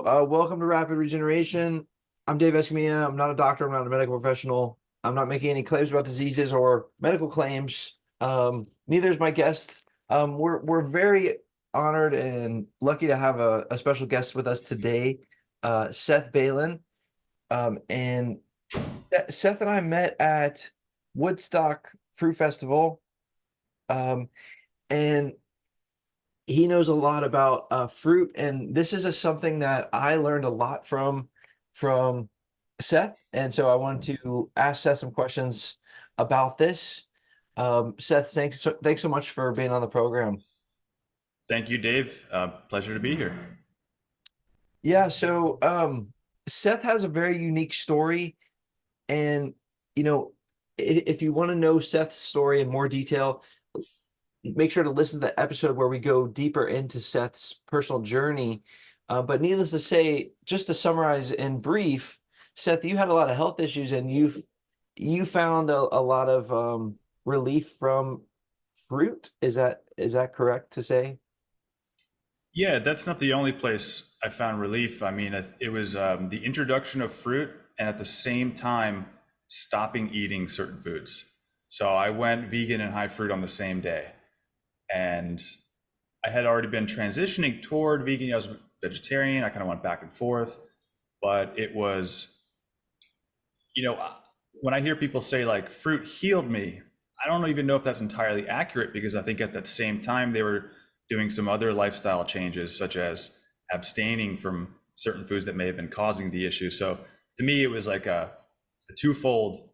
Welcome to Rapid Regeneration. I'm Dave Escamilla. I'm not a doctor. I'm not a medical professional. I'm not making any claims about diseases or medical claims. Neither is my guest. We're very honored and lucky to have a special guest with us today, Seth Bailin. And Seth and I met at Woodstock Fruit Festival. And he knows a lot about fruit, and this is something that I learned a lot from Seth, and so I wanted to ask Seth some questions about this. Seth, thanks so much for being on the program. Thank you, Dave. Pleasure to be here. Yeah, so Seth has a very unique story, and you know, if you want to know Seth's story in more detail, make sure to listen to the episode where we go deeper into Seth's personal journey. But needless to say, just to summarize in brief, Seth, you had a lot of health issues, and you found a lot of relief from fruit. Is that correct to say? Yeah, that's not the only place I found relief. I mean, it was the introduction of fruit and at the same time stopping eating certain foods. So I went vegan and high fruit on the same day. And I had already been transitioning toward vegan. I was vegetarian. I kind of went back and forth. But it was, you know, when I hear people say like fruit healed me, I don't even know if that's entirely accurate because I think at that same time they were doing some other lifestyle changes, such as abstaining from certain foods that may have been causing the issue. So to me, it was like a twofold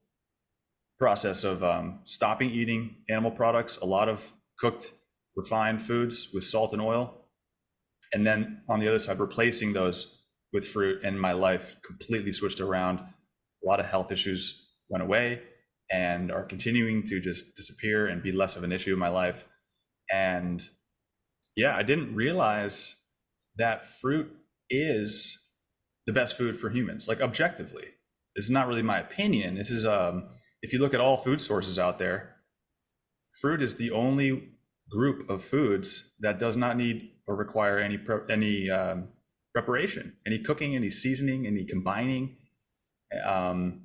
process of stopping eating animal products, a lot of cooked, refined foods with salt and oil. And then on the other side, replacing those with fruit, and my life completely switched around. A lot of health issues went away and are continuing to just disappear and be less of an issue in my life. And yeah, I didn't realize that fruit is the best food for humans, like objectively. This is not really my opinion. This is, if you look at all food sources out there, fruit is the only group of foods that does not need or require any preparation, any cooking, any seasoning, any combining, um,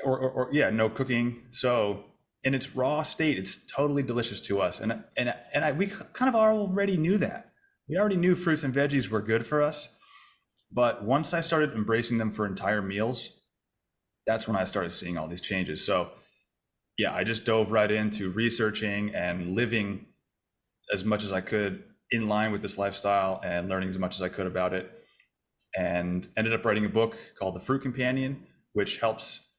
or yeah, no cooking. So in its raw state, it's totally delicious to us, we kind of already knew that. We already knew fruits and veggies were good for us, but once I started embracing them for entire meals, that's when I started seeing all these changes. So yeah, I just dove right into researching and living as much as I could in line with this lifestyle and learning as much as I could about it. And ended up writing a book called The Fruit Companion, which helps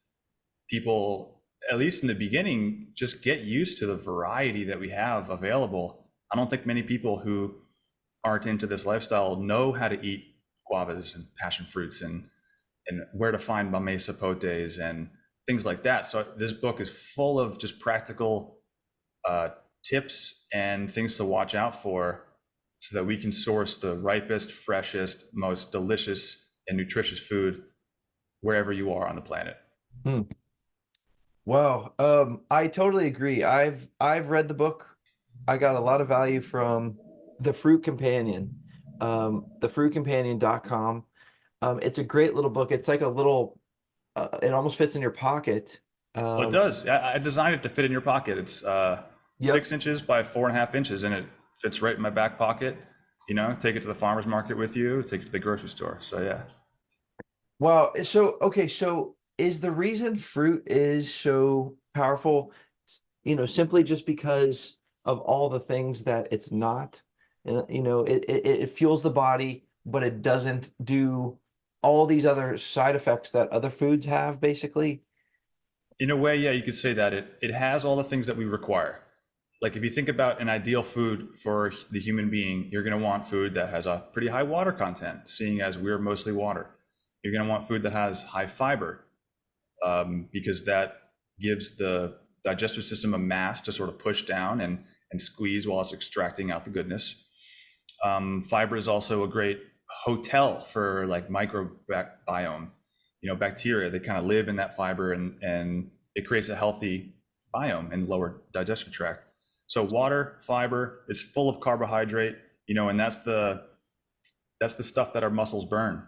people, at least in the beginning, just get used to the variety that we have available. I don't think many people who aren't into this lifestyle know how to eat guavas and passion fruits and where to find mamey sapotes and things like that. So this book is full of just practical tips and things to watch out for so that we can source the ripest, freshest, most delicious and nutritious food wherever you are on the planet. Hmm. Wow. I totally agree. I've read the book. I got a lot of value from the Fruit Companion, thefruitcompanion.com. It's a great little book. It's like a little, it almost fits in your pocket. Well, it Um, does. I designed it to fit in your pocket. It's yep. 6 inches by 4.5 inches, and it fits right in my back pocket. You know, take it to the farmer's market with you, take it to the grocery store. So yeah. Wow. So is the reason fruit is so powerful, simply just because of all the things that it's not? And, it fuels the body, but it doesn't do all these other side effects that other foods have, basically. In a way, yeah, you could say that it has all the things that we require. Like if you think about an ideal food for the human being, you're going to want food that has a pretty high water content, seeing as we're mostly water. You're going to want food that has high fiber, because that gives the digestive system a mass to sort of push down and squeeze while it's extracting out the goodness. Fiber is also a great hotel for like microbiome. You know, bacteria, they kind of live in that fiber and it creates a healthy biome in the lower digestive tract. So water, fiber is full of carbohydrate, you know, and that's the That's the stuff that our muscles burn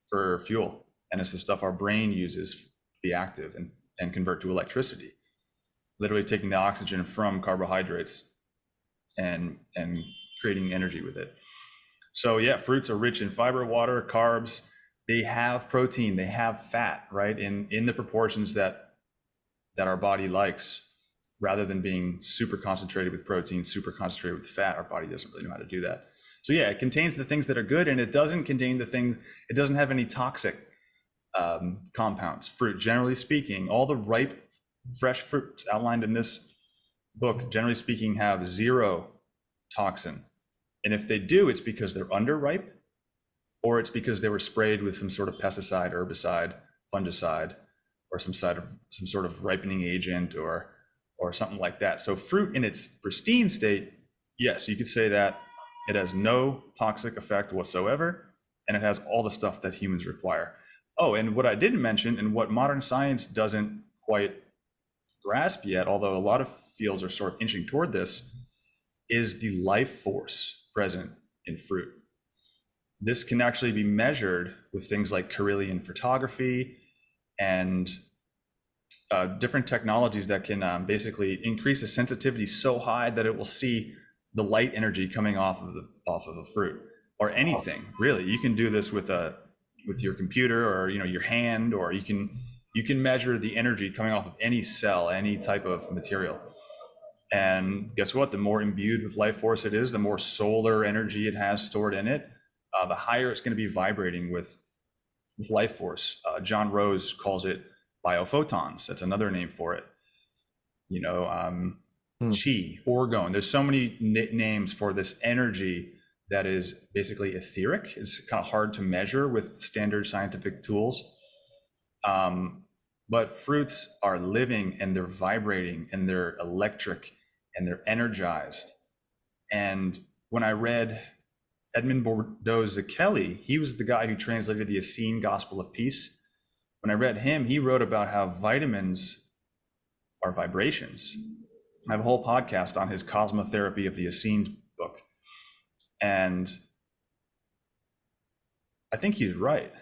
for fuel. And it's the stuff our brain uses to be active and convert to electricity. Literally taking the oxygen from carbohydrates and creating energy with it. So yeah, fruits are rich in fiber, water, carbs. They have protein, they have fat, right? In the proportions that our body likes, rather than being super concentrated with protein, super concentrated with fat. Our body doesn't really know how to do that. So yeah, it contains the things that are good, and it doesn't contain the things, it doesn't have any toxic compounds. Fruit, generally speaking, all the ripe, fresh fruits outlined in this book, generally speaking, have zero toxin. And if they do, it's because they're underripe, or it's because they were sprayed with some sort of pesticide, herbicide, fungicide, or some sort of ripening agent, or something like that. So fruit in its pristine state, yes, you could say that it has no toxic effect whatsoever, and it has all the stuff that humans require. Oh, and what I didn't mention, and what modern science doesn't quite grasp yet, although a lot of fields are sort of inching toward this, is the life force present in fruit. This can actually be measured with things like Carillion photography and different technologies that can basically increase the sensitivity so high that it will see the light energy coming off of a fruit or anything. Really, you can do this with your computer, or your hand, or you can measure the energy coming off of any cell, any type of material. And guess what? The more imbued with life force it is, the more solar energy it has stored in it, the higher it's going to be vibrating with life force. John Rose calls it biophotons. That's another name for it. Chi, orgone. There's so many names for this energy that is basically etheric. It's kind of hard to measure with standard scientific tools. But fruits are living, and they're vibrating, and they're electric, and they're energized. And when I read Edmund Bordeaux-Zakelli, he was the guy who translated the Essene Gospel of Peace. When I read him, he wrote about how vitamins are vibrations. I have a whole podcast on his Cosmotherapy of the Essenes book. And I think he's right.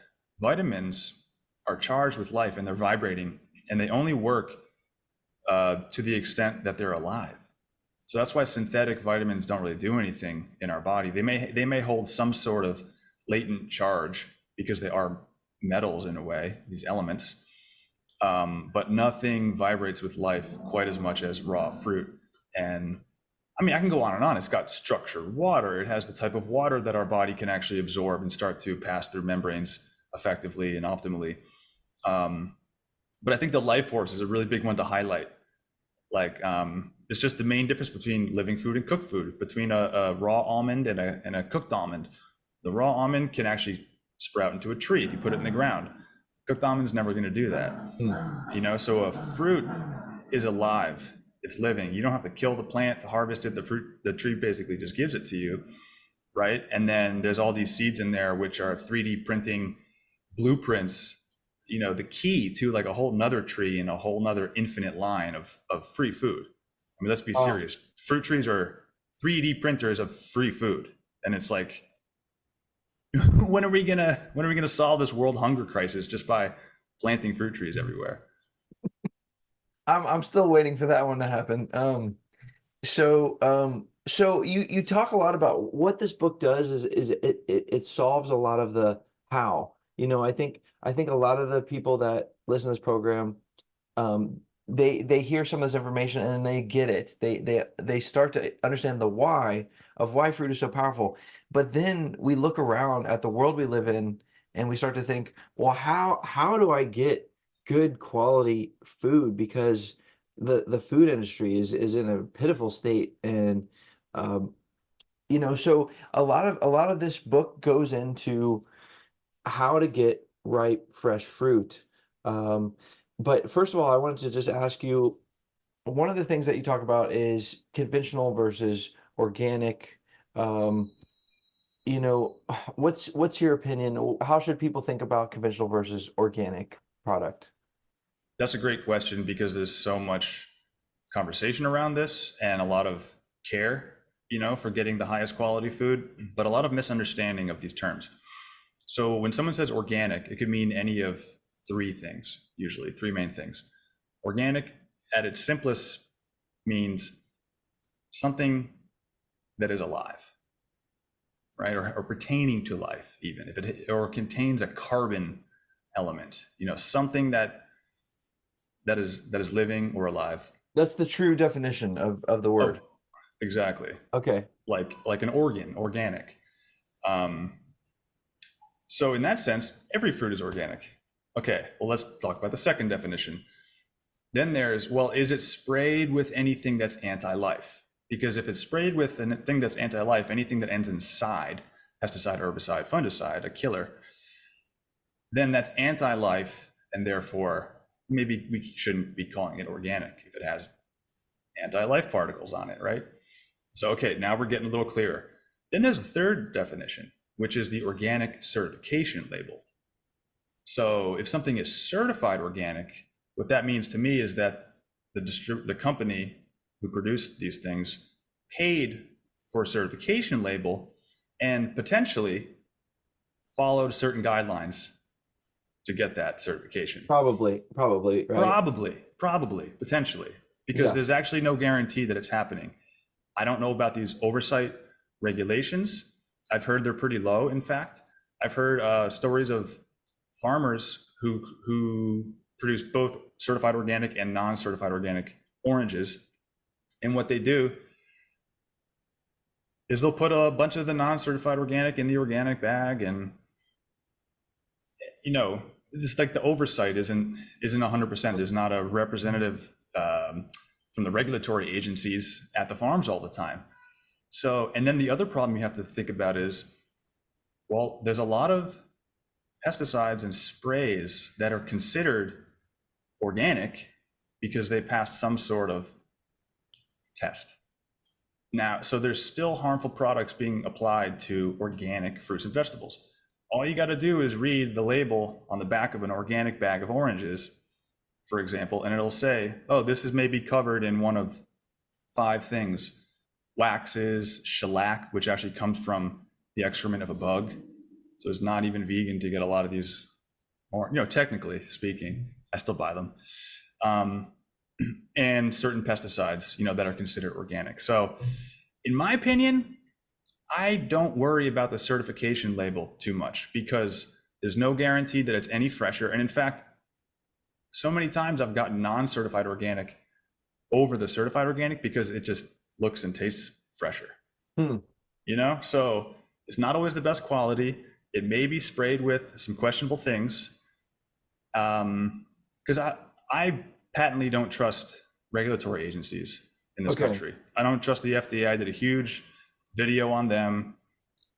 Vitamins are charged with life, and they're vibrating, and they only work to the extent that they're alive. So that's why synthetic vitamins don't really do anything in our body. They may hold some sort of latent charge because they are metals in a way, these elements, but nothing vibrates with life quite as much as raw fruit. And I mean, I can go on and on. It's got structured water. It has the type of water that our body can actually absorb and start to pass through membranes effectively and optimally. But I think the life force is a really big one to highlight. It's just the main difference between living food and cooked food, between a raw almond and a cooked almond. The raw almond can actually sprout into a tree if you put it in the ground. Cooked almond's never going to do that. So a fruit is alive. It's living. You don't have to kill the plant to harvest it. The tree basically just gives it to you, right? And then there's all these seeds in there, which are 3D printing blueprints, the key to like a whole nother tree and a whole nother infinite line of free food. I mean, let's be serious. Fruit trees are 3D printers of free food. And it's like, when are we gonna solve this world hunger crisis just by planting fruit trees everywhere? I'm still waiting for that one to happen. So you talk a lot about what this book does is it solves a lot of the how. I think a lot of the people that listen to this program, they hear some of this information and they get it. They start to understand the why of why fruit is so powerful. But then we look around at the world we live in and we start to think, well, how do I get good quality food? Because the food industry is in a pitiful state. And so a lot of this book goes into how to get ripe, fresh fruit. But first of all, I wanted to just ask you, one of the things that you talk about is conventional versus organic. Um, what's your opinion? How should people think about conventional versus organic product? That's a great question, because there's so much conversation around this and a lot of care. for getting the highest quality food, but a lot of misunderstanding of these terms. So when someone says organic, it could mean any of three things, usually three main things. Organic at its simplest means something that is alive, right? Or pertaining to life, even if it or contains a carbon element, something that is living or alive. That's the true definition of the Oh, word. exactly. Okay. Like an organ, organic. Um, so in that sense, every fruit is organic. Okay, well, let's talk about the second definition. Then there's, well, is it sprayed with anything that's anti-life? Because if it's sprayed with anything that's anti-life, anything that ends in "cide," pesticide, herbicide, fungicide, a killer, then that's anti-life, and therefore maybe we shouldn't be calling it organic if it has anti-life particles on it, right? So, okay, now we're getting a little clearer. Then there's a third definition, which is the organic certification label. So if something is certified organic, what that means to me is that the company who produced these things paid for a certification label and potentially followed certain guidelines to get that certification. Probably, right? Probably, potentially, because Yeah. there's actually no guarantee that it's happening. I don't know about these oversight regulations. I've heard they're pretty low, in fact. I've heard stories of farmers who produce both certified organic and non-certified organic oranges. And what they do is they'll put a bunch of the non-certified organic in the organic bag, and it's like the oversight isn't 100%. There's not a representative from the regulatory agencies at the farms all the time. So, and then the other problem you have to think about is, well, there's a lot of pesticides and sprays that are considered organic because they passed some sort of test. Now, so there's still harmful products being applied to organic fruits and vegetables. All you got to do is read the label on the back of an organic bag of oranges, for example, and it'll say, oh, this is maybe covered in one of 5 things: waxes, shellac, which actually comes from the excrement of a bug. So it's not even vegan to get a lot of these, or, technically speaking, I still buy them. And certain pesticides, that are considered organic. So in my opinion, I don't worry about the certification label too much because there's no guarantee that it's any fresher. And in fact, so many times I've gotten non-certified organic over the certified organic because it just looks and tastes fresher. So it's not always the best quality. It may be sprayed with some questionable things. Because I patently don't trust regulatory agencies in this country. I don't trust the FDA. I did a huge video on them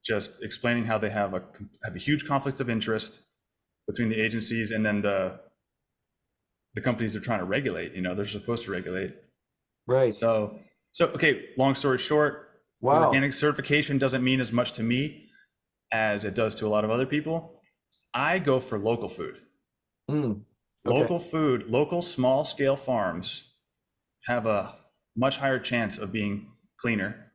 just explaining how they have a huge conflict of interest between the agencies and then the companies they're trying to regulate. They're supposed to regulate. Right. So okay, long story short, wow. Organic certification doesn't mean as much to me as it does to a lot of other people. I go for local food. Okay. Local food, local small scale farms have a much higher chance of being cleaner,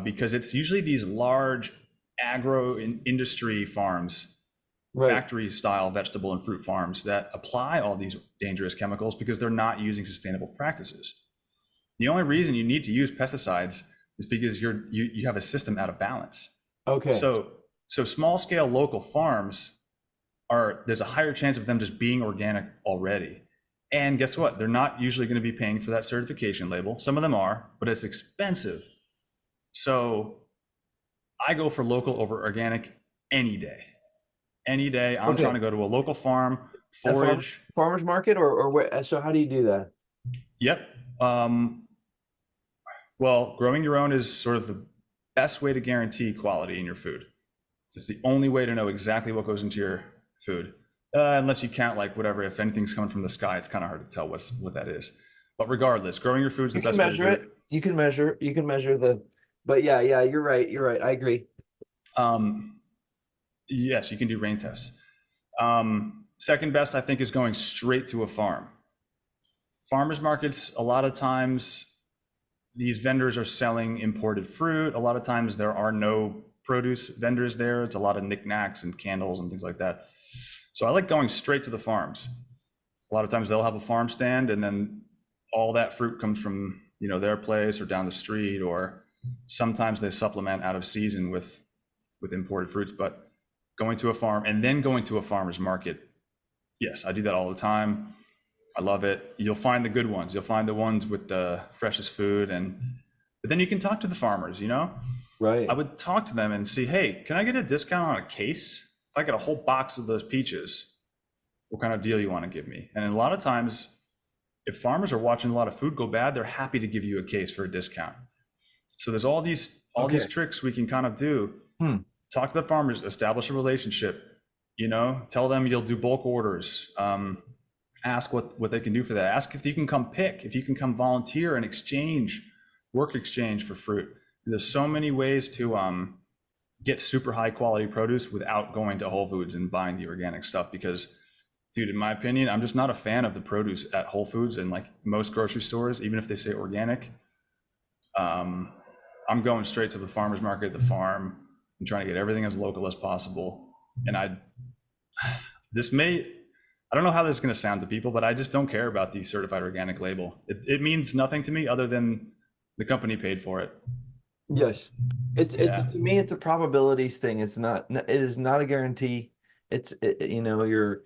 because it's usually these large agro industry farms, right, factory style vegetable and fruit farms that apply all these dangerous chemicals because they're not using sustainable practices. The only reason you need to use pesticides is because you have a system out of balance. Okay. So small scale local farms there's a higher chance of them just being organic already. And guess what? They're not usually going to be paying for that certification label. Some of them are, but it's expensive. So I go for local over organic any day. Any day. I'm trying to go to a local farm, forage. Farmer's market or where? So how do you do that? Yep. Well, growing your own is sort of the best way to guarantee quality in your food. It's the only way to know exactly what goes into your food, unless you count whatever. If anything's coming from the sky, it's kind of hard to tell what that is. But regardless, growing your food is the best way to do it. You can measure the. But yeah, you're right. I agree. Yes, you can do rain tests. Second best, I think, is going straight to a farm. Farmers markets, a lot of times, these vendors are selling imported fruit. A lot of times there are no produce vendors there. It's a lot of knickknacks and candles and things like that. So I like going straight to the farms. A lot of times they'll have a farm stand, and then all that fruit comes from, their place or down the street, or sometimes they supplement out of season with imported fruits. But going to a farm and then going to a farmer's market, yes, I do that all the time. I love it. You'll find the good ones. You'll find the ones with the freshest food, but then you can talk to the farmers. I Right. would talk to them and see, hey, can I get a discount on a case? If I get a whole box of those peaches, what kind of deal you want to give me? And a lot of times, if farmers are watching a lot of food go bad, they're happy to give you a case for a discount. So there's all these Okay. tricks we can kind of do. Hmm. Talk to the farmers, establish a relationship. Tell them you'll do bulk orders. Ask what they can do for that. Ask if you can come pick, if you can come volunteer and work exchange for fruit. There's so many ways to get super high quality produce without going to Whole Foods and buying the organic stuff. Because, dude, in my opinion, I'm just not a fan of the produce at Whole Foods and like most grocery stores, even if they say organic. I'm going straight to the farmer's market, the farm, and trying to get everything as local as possible. And this may, I don't know how this is going to sound to people, but I just don't care about the certified organic label. It means nothing to me other than the company paid for it. Yes. It's Yeah. to me it's a probabilities thing. It is not a guarantee. You're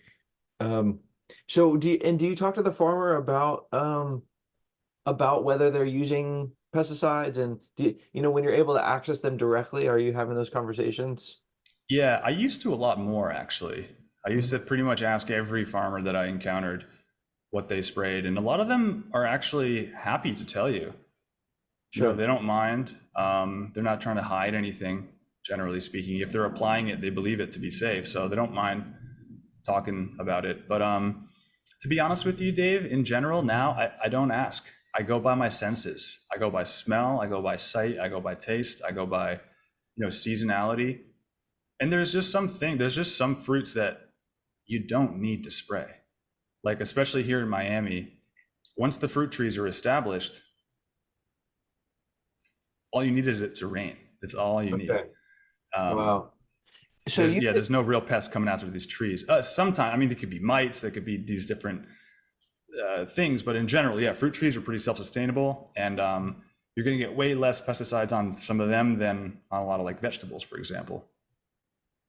um so do you talk to the farmer about whether they're using pesticides, and when you're able to access them directly, are you having those conversations? Yeah, I used to a lot more actually. I used Mhm. to pretty much ask every farmer that I encountered what they sprayed, and a lot of them are actually happy to tell you. Sure. They don't mind. They're not trying to hide anything, generally speaking. If they're applying it, they believe it to be safe, so they don't mind talking about it. But to be honest with you, Dave, in general, now I don't ask. I go by my senses. I go by smell. I go by sight. I go by taste. I go by, seasonality. And there's just some fruits that you don't need to spray. Like, especially here in Miami, once the fruit trees are established, all you need is it to rain. That's all you need. Okay. Um, Wow. So you there's no real pests coming after these trees. Sometimes, I mean, there could be mites, there could be these different things, but in general, yeah, fruit trees are pretty self-sustainable, and you're going to get way less pesticides on some of them than on a lot of like vegetables, for example.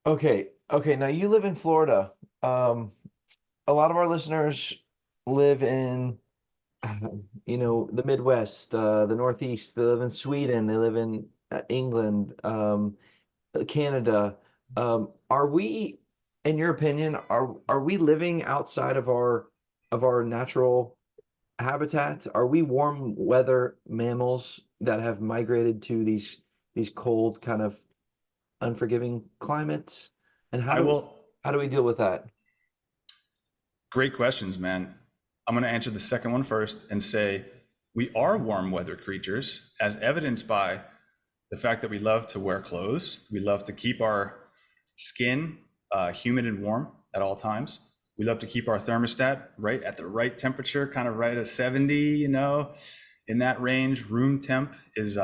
okay, now you live in Florida. A lot of our listeners live in the Midwest, the Northeast. They live in Sweden. They live in England, Canada. Are we, in your opinion, are we living outside of our natural habitat? Are we warm weather mammals that have migrated to these cold, kind of unforgiving climates? And I will. how do we deal with that? Great questions, man. I'm going to answer the second one first and say we are warm weather creatures, as evidenced by the fact that we love to wear clothes. We love to keep our skin humid and warm at all times. We love to keep our thermostat right at the right temperature, kind of right at 70, in that range. Room temp is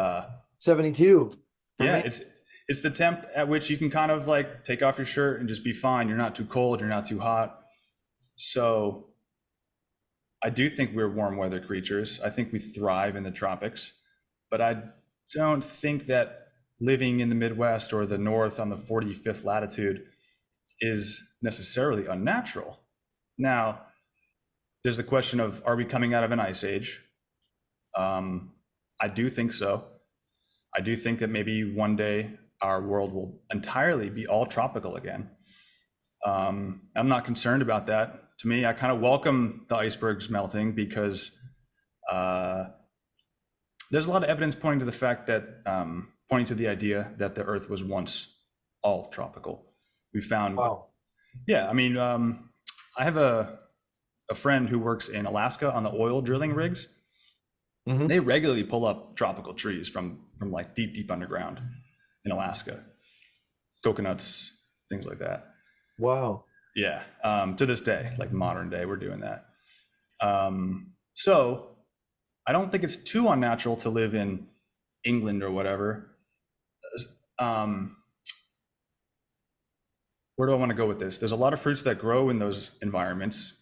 72 for yeah, me. it's the temp at which you can kind of like take off your shirt and just be fine. You're not too cold, you're not too hot. So I do think we're warm weather creatures. I think we thrive in the tropics, but I don't think that living in the Midwest or the North on the 45th latitude is necessarily unnatural. Now, there's the question of, are we coming out of an ice age? I do think so. I do think that maybe one day our world will entirely be all tropical again. I'm not concerned about that. To me, I kind of welcome the icebergs melting because uh, there's a lot of evidence pointing to the fact that, pointing to the idea that the Earth was once all tropical. We found, Wow. yeah, I mean, I have a friend who works in Alaska on the oil drilling rigs. Hmm. They regularly pull up tropical trees from like deep, deep underground in Alaska, coconuts, things like that. Wow. Yeah, to this day, like modern day, we're doing that. So I don't think it's too unnatural to live in England or whatever. Um, where do I want to go with this? There's a lot of fruits that grow in those environments,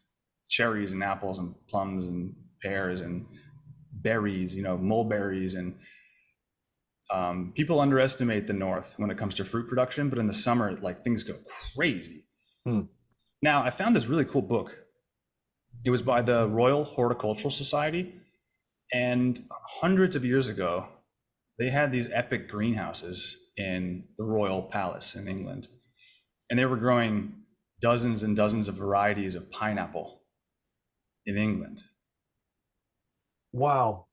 cherries and apples and plums and pears and berries, mulberries. And people underestimate the North when it comes to fruit production, but in the summer, like things go crazy. Hmm. Now, I found this really cool book. It was by the Royal Horticultural Society. And hundreds of years ago, they had these epic greenhouses in the Royal Palace in England. And they were growing dozens and dozens of varieties of pineapple in England. Wow.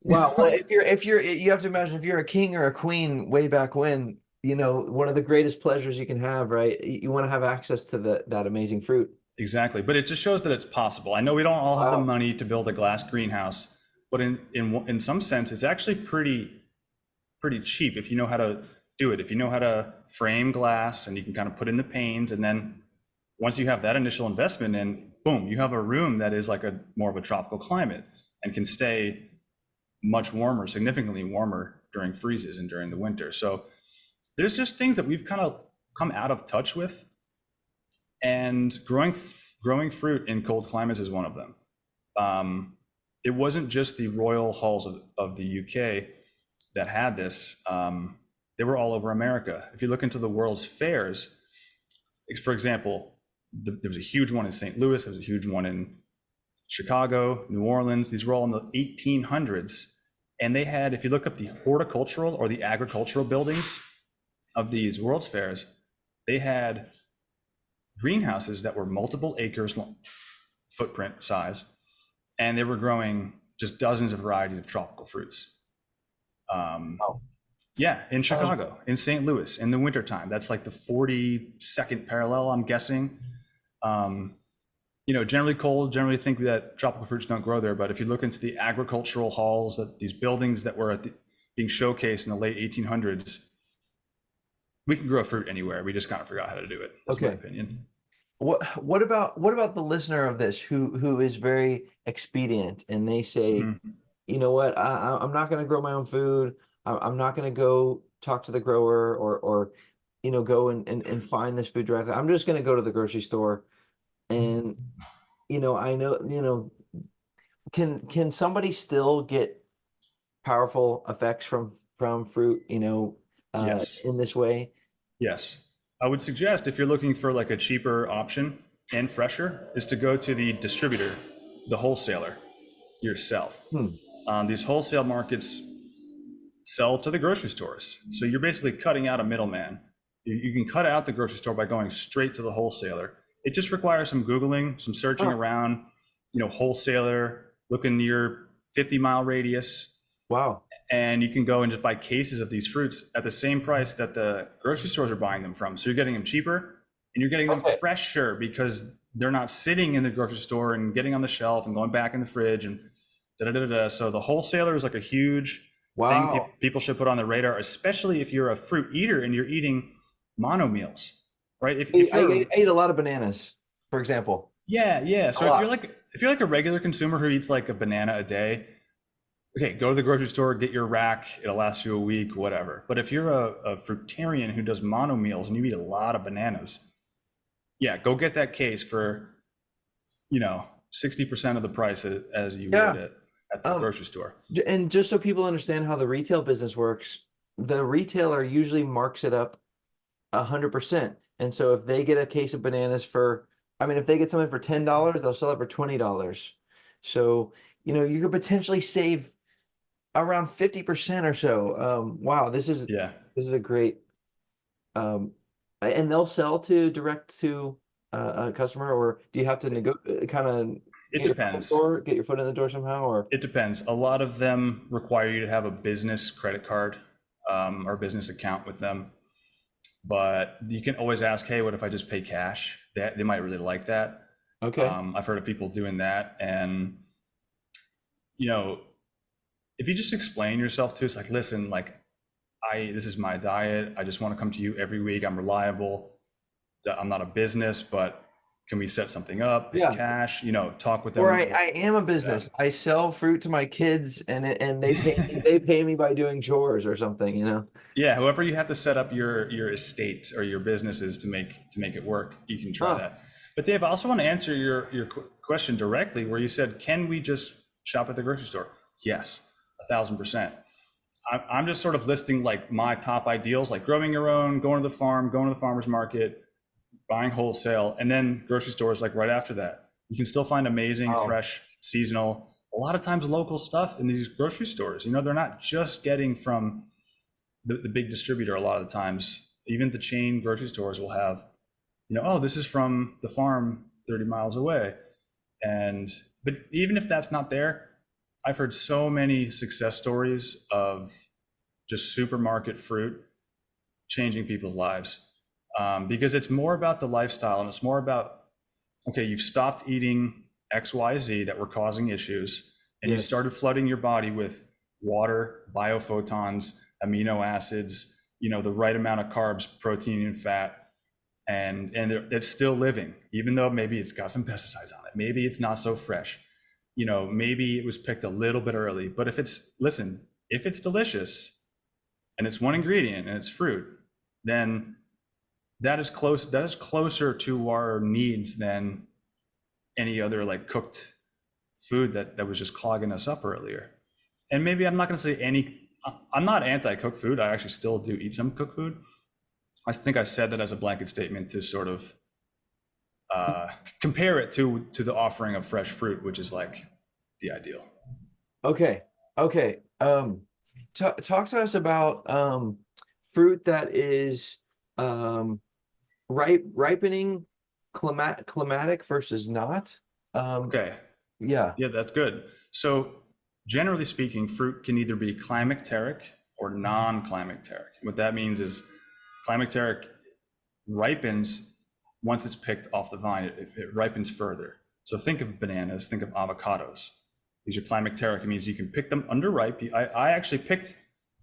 Wow. Well, you have to imagine if you're a king or a queen way back when, one of the greatest pleasures you can have, right? You want to have access to that amazing fruit. Exactly. But it just shows that it's possible. I know we don't all have the Wow. money to build a glass greenhouse, but in some sense, it's actually pretty cheap if you know how to do it. If you know how to frame glass and you can kind of put in the panes, and then once you have that initial investment in, boom, you have a room that is like a more of a tropical climate and can stay much warmer, significantly warmer during freezes and during the winter. So there's just things that we've kind of come out of touch with, and growing fruit in cold climates is one of them. It wasn't just the royal halls of the UK that had this. They were all over America. If you look into the world's fairs, for example, there was a huge one in St. Louis, there was a huge one in Chicago, New Orleans. These were all in the 1800s. And they had, if you look up the horticultural or the agricultural buildings of these World's Fairs, they had greenhouses that were multiple acres footprint size, and they were growing just dozens of varieties of tropical fruits. Wow. Yeah, in Um, Chicago, in St. Louis, in the wintertime. That's like the 42nd parallel, I'm guessing. Generally cold, generally think that tropical fruits don't grow there. But if you look into the agricultural halls, that these buildings that were being showcased in the late 1800s, we can grow fruit anywhere. We just kind of forgot how to do it. That's my okay. opinion. What about the listener of this who is very expedient and they say, Mhm. you know what, I'm not going to grow my own food. I'm not going to go talk to the grower or go and find this food directly. I'm just going to go to the grocery store and I know, can somebody still get powerful effects from fruit, Yes. in this way? Yes. I would suggest if you're looking for like a cheaper option and fresher, is to go to the distributor, the wholesaler yourself. Hmm. These wholesale markets sell to the grocery stores. So you're basically cutting out a middleman. You can cut out the grocery store by going straight to the wholesaler. It just requires some Googling, some searching Huh. around, wholesaler, look in your 50-mile radius, Wow. and you can go and just buy cases of these fruits at the same price that the grocery stores are buying them from. So you're getting them cheaper and you're getting them Okay. fresher because they're not sitting in the grocery store and getting on the shelf and going back in the fridge and da da da da. So the wholesaler is like a huge thing Wow. people should put on their radar, especially if you're a fruit eater and you're eating mono meals, right? If I you're ate a lot of bananas, for example. yeah. A So lot. if you're like a regular consumer who eats like a banana a day, okay, go to the grocery store, get your rack. It'll last you a week, whatever. But if you're a fruitarian who does mono meals and you eat a lot of bananas, yeah, go get that case for 60% of the price as you would Yeah. at the Um, grocery store. and just so people understand how the retail business works, the retailer usually marks it up 100%. And so if they get a case of bananas if they get something for $10, they'll sell it for $20. So, you could potentially save around 50% or so. Wow, Yeah, this is a great and they'll sell to direct to a customer, or do you have to kind of it depends. get your foot in the door somehow, or It depends. A lot of them require you to have a business credit card or business account with them. But you can always ask, hey, what if I just pay cash? They might really like that. okay. I've heard of people doing that. And, you know, if you just explain yourself to us, like, listen, like, this is my diet. I just want to come to you every week. I'm reliable. I'm not a business, but Can we set something up, pay Yeah. cash, talk with Or them? I am a Yeah. business. I sell fruit to my kids and they pay me by doing chores or something, you know? Yeah, however you have to set up your estate or your businesses to make it work, you can try Huh. that. But Dave, I also want to answer your question directly, where you said, "Can we just shop at the grocery store?" Yes, 1,000%. I'm just sort of listing like my top ideals, like growing your own, going to the farm, going to the farmer's market, buying wholesale, and then grocery stores like right after that. You can still find amazing, Wow. fresh, seasonal, a lot of times local stuff in these grocery stores. They're not just getting from the big distributor a lot of the times. Even the chain grocery stores will have, oh, this is from the farm 30 miles away. But even if that's not there, I've heard so many success stories of just supermarket fruit changing people's lives, because it's more about the lifestyle, and it's more about, okay, you've stopped eating XYZ that were causing issues, and you Yes. started flooding your body with water, biophotons, amino acids, the right amount of carbs, protein, and fat, and it's still living, even though maybe it's got some pesticides on it. Maybe it's not so fresh. Maybe it was picked a little bit early. But if it's delicious and it's one ingredient and it's fruit, then that is closer to our needs than any other like cooked food that was just clogging us up earlier. And maybe I'm not going to say I'm not anti-cooked food. I actually still do eat some cooked food. I think I said that as a blanket statement to sort of compare it to the offering of fresh fruit, which is like the ideal. Okay. Okay. Talk to us about fruit that is um ripening climatic versus not. Um, Okay, yeah. yeah, that's good. So generally speaking, fruit can either be climacteric or non-climacteric. What that means is climacteric ripens once it's picked off the vine. It ripens further. So think of bananas, think of avocados. These are climacteric. It means you can pick them underripe. I actually picked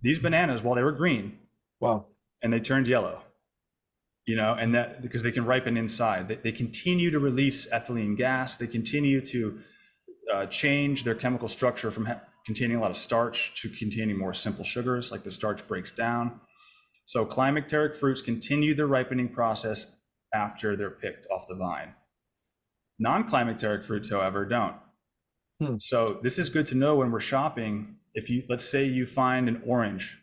these bananas while they were green Wow. and they turned yellow, and that because they can ripen inside. They continue to release ethylene gas. They continue to change their chemical structure from containing a lot of starch to containing more simple sugars, like the starch breaks down. So climacteric fruits continue the ripening process after they're picked off the vine. Non-climacteric fruits, however, don't. Hmm. So this is good to know when we're shopping. If you, let's say you find an orange,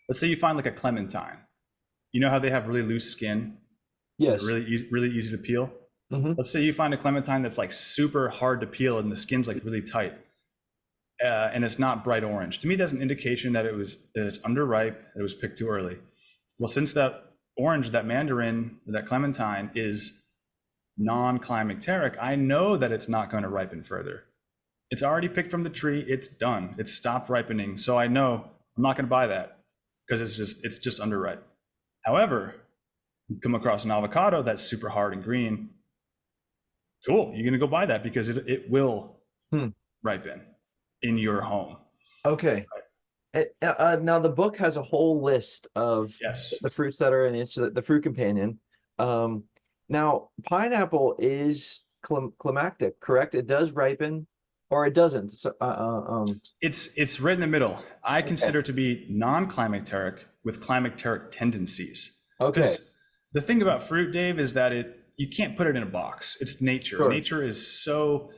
let's say you find like a clementine. You know how they have really loose skin and they're Yes. really easy to peel? Hmm. Let's say you find a clementine that's like super hard to peel and the skin's like really tight, and it's not bright orange. To me, that's an indication that it's underripe, that it was picked too early. Well, since that orange, that mandarin, that clementine is non-climacteric, I know that it's not going to ripen further. It's already picked from the tree. It's done. It's stopped ripening. So I know I'm not going to buy that because it's just underripe. However, you come across an avocado that's super hard and green. Cool. You're going to go buy that because it will Hmm. ripen in your home. Okay. Now the book has a whole list of Yes. the fruits that are in it, so the fruit companion. Um, Now pineapple is climactic, correct? It does ripen, or it doesn't. So, It's right in the middle. I okay. consider it to be non-climacteric with climacteric tendencies. Okay. Because the thing about fruit, Dave, is that you can't put it in a box. It's nature. Sure. Nature is so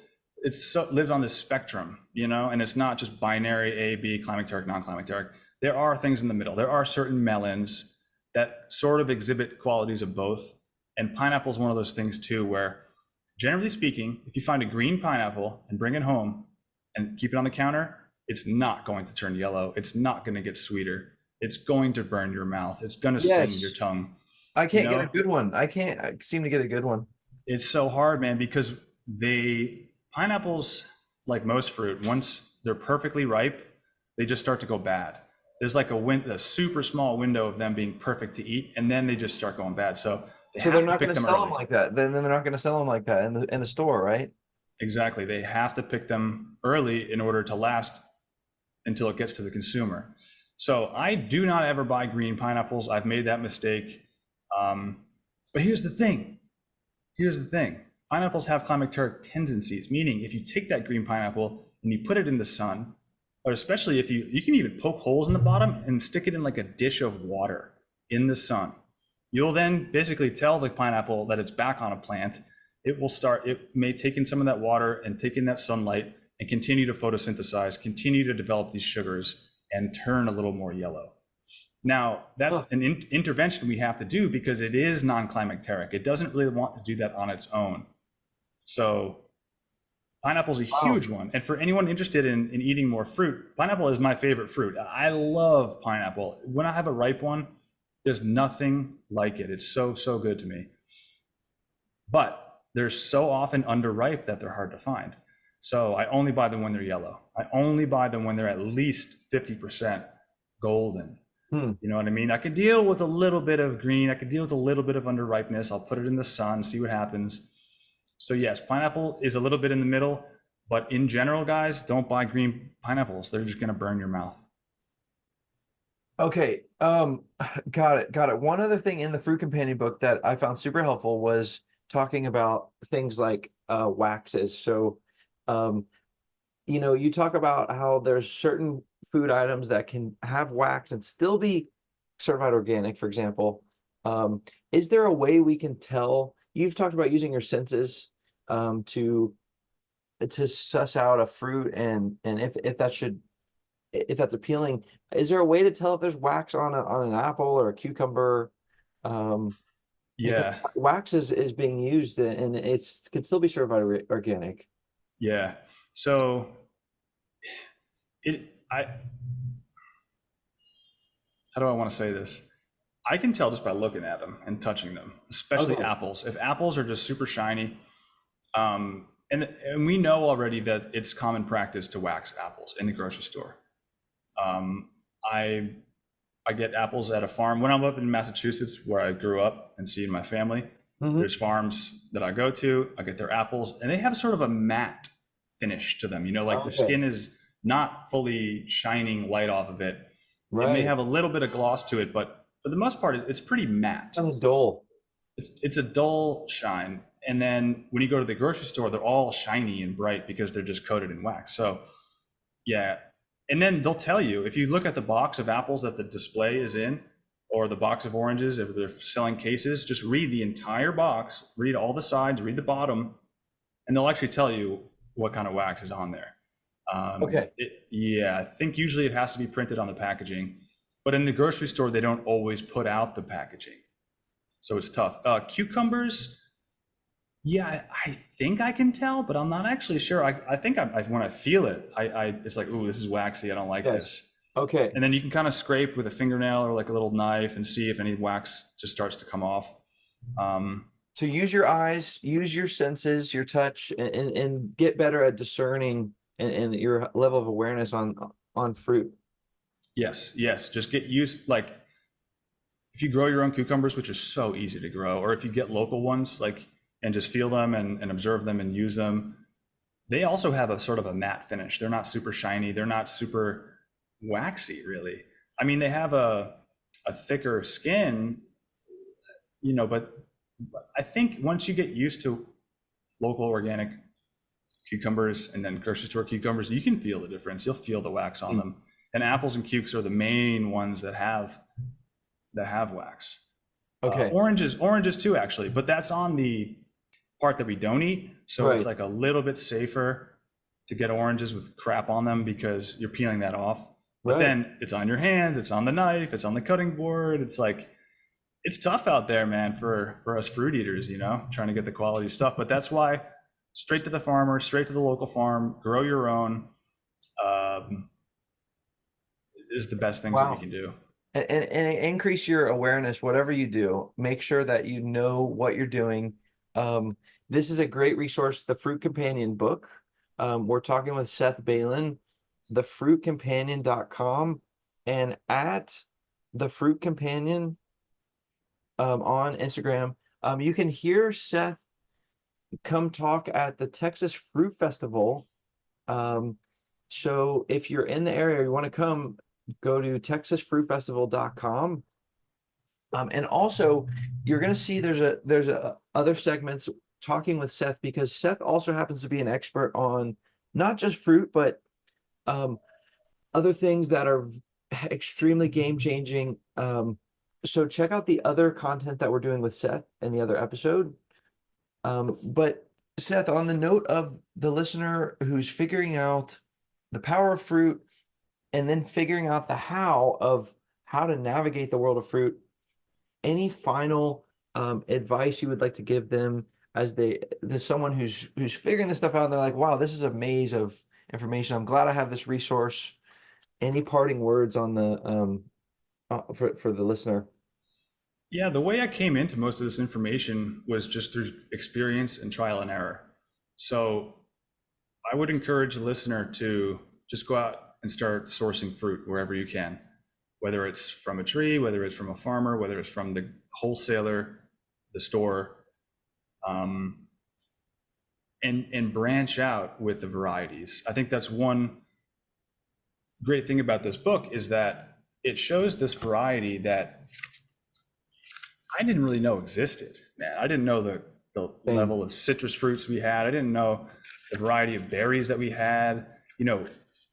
lives on this spectrum, and it's not just binary A, B, climacteric, non-climacteric. There are things in the middle. There are certain melons that sort of exhibit qualities of both. And pineapple is one of those things too, where generally speaking, if you find a green pineapple and bring it home and keep it on the counter, it's not going to turn yellow. It's not going to get sweeter. It's going to burn your mouth. It's going to sting your Yes. tongue. I You can't get a know, good one. I seem to get a good one. it's so hard, man, because pineapples, like most fruit, once they're perfectly ripe, they just start to go bad. There's like a super small window of them being perfect to eat, and then they just start going bad. So they So they're have to not going pick to them sell them early. like that. Then they're not going to sell them like that in the store, right? Exactly. They have to pick them early in order to last until it gets to the consumer. So I do not ever buy green pineapples. I've made that mistake. But here's the thing. Here's the thing. Pineapples have climacteric tendencies, meaning if you take that green pineapple and you put it in the sun, or especially if you can even poke holes in the bottom and stick it in like a dish of water in the sun. You'll then basically tell the pineapple that it's back on a plant. It may take in some of that water and take in that sunlight and continue to photosynthesize, continue to develop these sugars and turn a little more yellow. Now, that's Huh. an intervention we have to do because it is non-climacteric. It doesn't really want to do that on its own. So pineapple is a Wow. huge one. And for anyone interested in eating more fruit, pineapple is my favorite fruit. I love pineapple. When I have a ripe one, there's nothing like it. It's so, so good to me. But they're so often underripe that they're hard to find. So I only buy them when they're yellow. I only buy them when they're at least 50% golden. Hmm. You know what I mean? I could deal with a little bit of green. I could deal with a little bit of underripeness. I'll put it in the sun, see what happens. So yes, pineapple is a little bit in the middle, but in general, guys, don't buy green pineapples. They're just going to burn your mouth. Okay. Got it. Got it. One other thing in the fruit companion book that I found super helpful was talking about things like waxes. So, um, you talk about how there's certain food items that can have wax and still be certified organic, for example. Is there a way we can tell? You've talked about using your senses to suss out a fruit and if that's appealing. Is there a way to tell if there's wax on an apple or a cucumber? Um, because Yeah, wax is being used and it's can still be certified organic. yeah. So I, how do I want to say this? I can tell just by looking at them and touching them, especially Okay. apples. If apples are just super shiny, and we know already that it's common practice to wax apples in the grocery store. Um, I I get apples at a farm. When I'm up in Massachusetts, where I grew up and see my family, Hmm. there's farms that I go to. I get their apples, and they have sort of a matte finish to them. You know, like their Okay. skin is not fully shining light off of it. It may Right. have a little bit of gloss to it, but for the most part, it's pretty matte. Kind of dull. It's a dull shine. And then when you go to the grocery store, they're all shiny and bright because they're just coated in wax. So yeah. And then they'll tell you if you look at the box of apples that the display is in, or the box of oranges, if they're selling cases, just read the entire box, read all the sides, read the bottom, and they'll actually tell you what kind of wax is on there. Okay. Yeah, I think usually it has to be printed on the packaging, but in the grocery store, they don't always put out the packaging. So it's tough. Cucumbers, yeah, I think I can tell, but I'm not actually sure. I think when I feel it, it's like, ooh, this is waxy. I don't like Yes. this. Okay. And then you can kind of scrape with a fingernail or like a little knife and see if any wax just starts to come off. Um, So use your eyes, use your senses, your touch, and get better at discerning and your level of awareness on fruit. yes, yes, just get used. Like if you grow your own cucumbers, which is so easy to grow, or if you get local ones, like and just feel them and observe them and use them, they also have a sort of a matte finish. They're not super shiny. They're not super waxy, really. I mean, they have a thicker skin, but I think once you get used to local organic cucumbers and then grocery store cucumbers, you can feel the difference. You'll feel the wax on Mm. them. And apples and cukes are the main ones that have wax. Okay. Oranges too, actually, but that's on the part that we don't eat. So it's Right. like a little bit safer to get oranges with crap on them because you're peeling that off. But Right. then it's on your hands, it's on the knife, it's on the cutting board. It's like it's tough out there, man, for us fruit eaters, trying to get the quality stuff. But that's why straight to the farmer, straight to the local farm, grow your own um, is the best things that we Wow. can do. And increase your awareness, whatever you do, make sure that you know what you're doing. This is a great resource, the Fruit Companion book. We're talking with Seth Bailin, thefruitcompanion.com and at the Fruit Companion on Instagram. You can hear Seth come talk at the Texas Fruit Festival. So if you're in the area, you want to come, go to texasfruitfestival.com. And also you're going to see there's a other segments talking with Seth because Seth also happens to be an expert on not just fruit, but um, other things that are extremely game changing. So check out the other content that we're doing with Seth and the other episode. But Seth, on the note of the listener who's figuring out the power of fruit and then figuring out the how of how to navigate the world of fruit, any final advice you would like to give them as there's someone who's figuring this stuff out and they're like, wow, this is a maze of information. I'm glad I have this resource. Any parting words on the for the listener? Yeah, the way I came into most of this information was just through experience and trial and error. So I would encourage the listener to just go out and start sourcing fruit wherever you can, whether it's from a tree, whether it's from a farmer, whether it's from the wholesaler, the store, and branch out with the varieties. I think that's one great thing about this book is that it shows this variety that I didn't really know existed, man. I didn't know the level of citrus fruits we had. I didn't know the variety of berries that we had,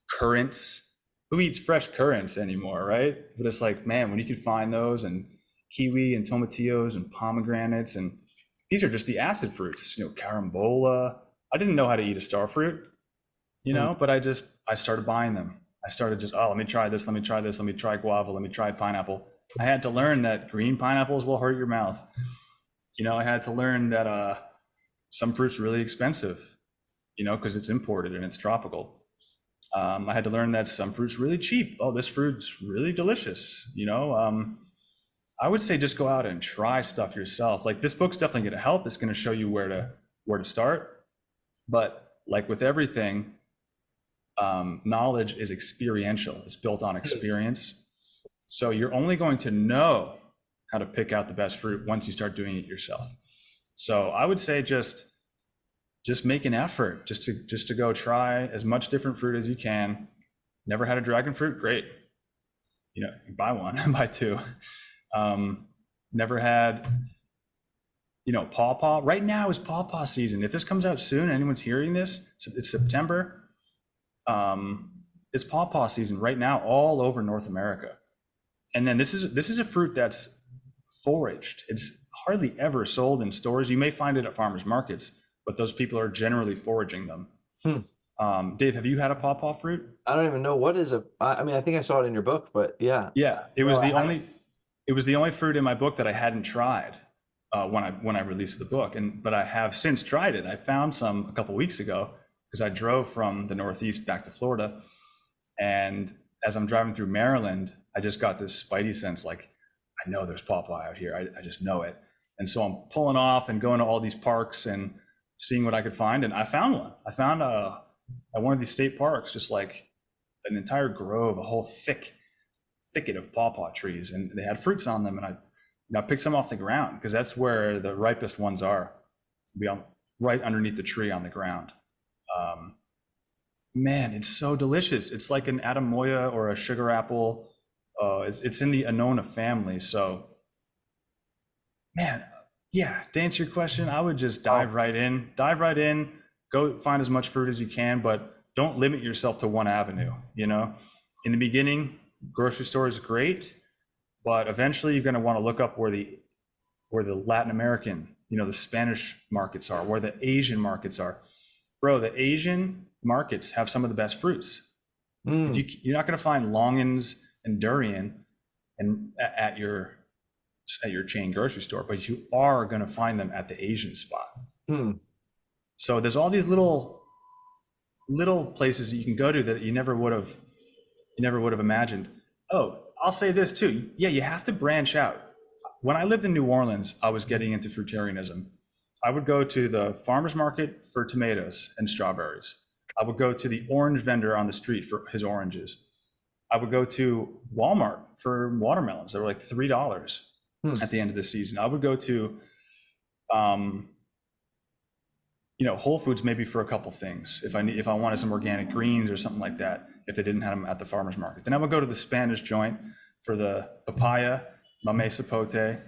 currants. Who eats fresh currants anymore, right? But it's like, man, when you could find those and kiwi and tomatillos and pomegranates, and these are just the acid fruits, carambola. I didn't know how to eat a star fruit, but I started buying them. I started just, let me try this, let me try this, let me try guava, let me try pineapple. I had to learn that green pineapples will hurt your mouth. I had to learn that some fruit's really expensive, because it's imported and it's tropical. I had to learn that some fruit's really cheap. Oh, this fruit's really delicious. I would say just go out and try stuff yourself. Like this book's definitely going to help. It's going to show you where to start. But like with everything, knowledge is experiential. It's built on experience. So you're only going to know how to pick out the best fruit once you start doing it yourself. So I would say just make an effort just to go try as much different fruit as you can. Never had a dragon fruit? Great. Buy one, buy two. Never had, pawpaw. Right now is pawpaw season. If this comes out soon, anyone's hearing this, it's September. It's pawpaw season right now all over North America. And then this is a fruit that's foraged. It's hardly ever sold in stores. You may find it at farmers markets, but those people are generally foraging them. Dave, have you had a pawpaw fruit? I don't even know what is I mean, I think I saw it in your book, but yeah. Yeah, it was the only fruit in my book that I hadn't tried when I released the book, but I have since tried it. I found some a couple weeks ago because I drove from the Northeast back to Florida, and as I'm driving through Maryland, I just got this spidey sense, like I know there's pawpaw out here. I just know it, and so I'm pulling off and going to all these parks and seeing what I could find, and I found one. I found at one of these state parks, just like an entire grove, a whole thicket of pawpaw trees, and they had fruits on them, and I picked some off the ground because that's where the ripest ones are, right underneath the tree on the ground. Man, it's so delicious. It's like an Adamoya or a sugar apple. It's in the Annona family. So, man, yeah, to answer your question, I would just dive right in, go find as much fruit as you can, but don't limit yourself to one avenue. In the beginning, grocery store is great, but eventually you're going to want to look up where the Latin American, the Spanish markets are, where the Asian markets are. Bro, the Asian markets have some of the best fruits. You're not going to find longans and durian at your chain grocery store, but you are going to find them at the Asian spot. So there's all these little places that you can go to that you never would have imagined. Oh, I'll say this too. Yeah, you have to branch out. When I lived in New Orleans, I was getting into fruitarianism. I would go to the farmer's market for tomatoes and strawberries. I would go to the orange vendor on the street for his oranges. I would go to Walmart for watermelons. They were like $3 at the end of the season. I would go to, Whole Foods maybe for a couple things. If I wanted some organic greens or something like that, if they didn't have them at the farmer's market. Then I would go to the Spanish joint for the papaya, mamey sapote,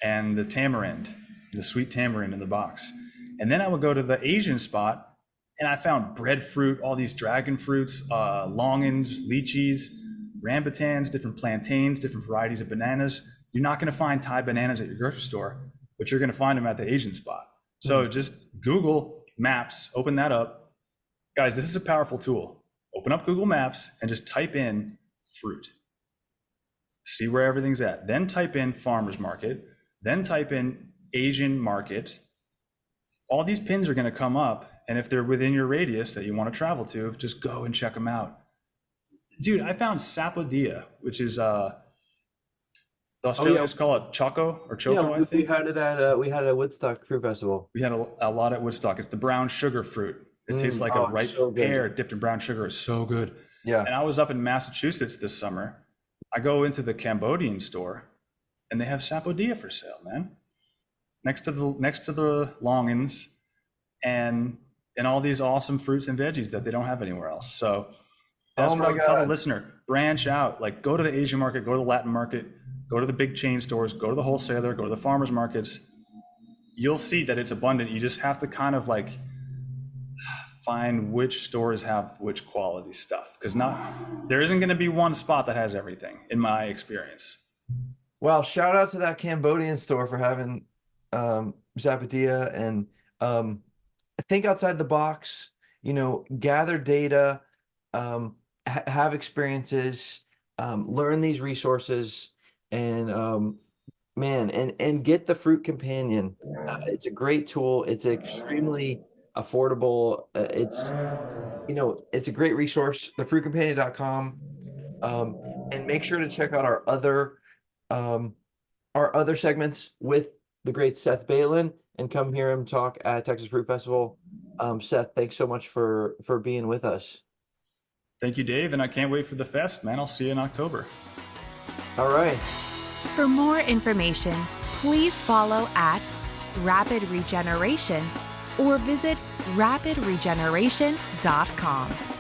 and the tamarind, the sweet tamarind in the box. And then I would go to the Asian spot, and I found breadfruit, all these dragon fruits, longans, lychees, rambutans, different plantains, different varieties of bananas. You're not going to find Thai bananas at your grocery store, but you're going to find them at the Asian spot. So just Google Maps, open that up. Guys, this is a powerful tool. Open up Google Maps and just type in fruit. See where everything's at. Then type in farmer's market. Then type in Asian market. All these pins are going to come up. And if they're within your radius that you want to travel to, just go and check them out. Dude, I found sapodilla, which is the Australians call it choco or choco, I think. We had it at Woodstock Fruit Festival. We had a lot at Woodstock. It's the brown sugar fruit. It tastes like a ripe pear dipped in brown sugar. It's so good. Yeah. And I was up in Massachusetts this summer. I go into the Cambodian store, and they have sapodilla for sale, man. Next to the longans, and all these awesome fruits and veggies that they don't have anywhere else. So that's what I would tell the listener. Branch out. Like, go to the Asian market, go to the Latin market, go to the big chain stores, go to the wholesaler, go to the farmers markets. You'll see that it's abundant. You just have to kind of like find which stores have which quality stuff, because there isn't going to be one spot that has everything, in my experience. Well, shout out to that Cambodian store for having sapodilla, and think outside the box, gather data, have experiences, learn these resources, and and get the Fruit Companion. It's a great tool. It's extremely affordable. It's a great resource, thefruitcompanion.com. And make sure to check out our other segments with the great Seth Bailin, and come hear him talk at Texas Fruit Festival. Seth, thanks so much for being with us. Thank you, Dave, and I can't wait for the fest, man. I'll see you in October. All right. For more information, please follow at Rapid Regeneration or visit rapidregeneration.com.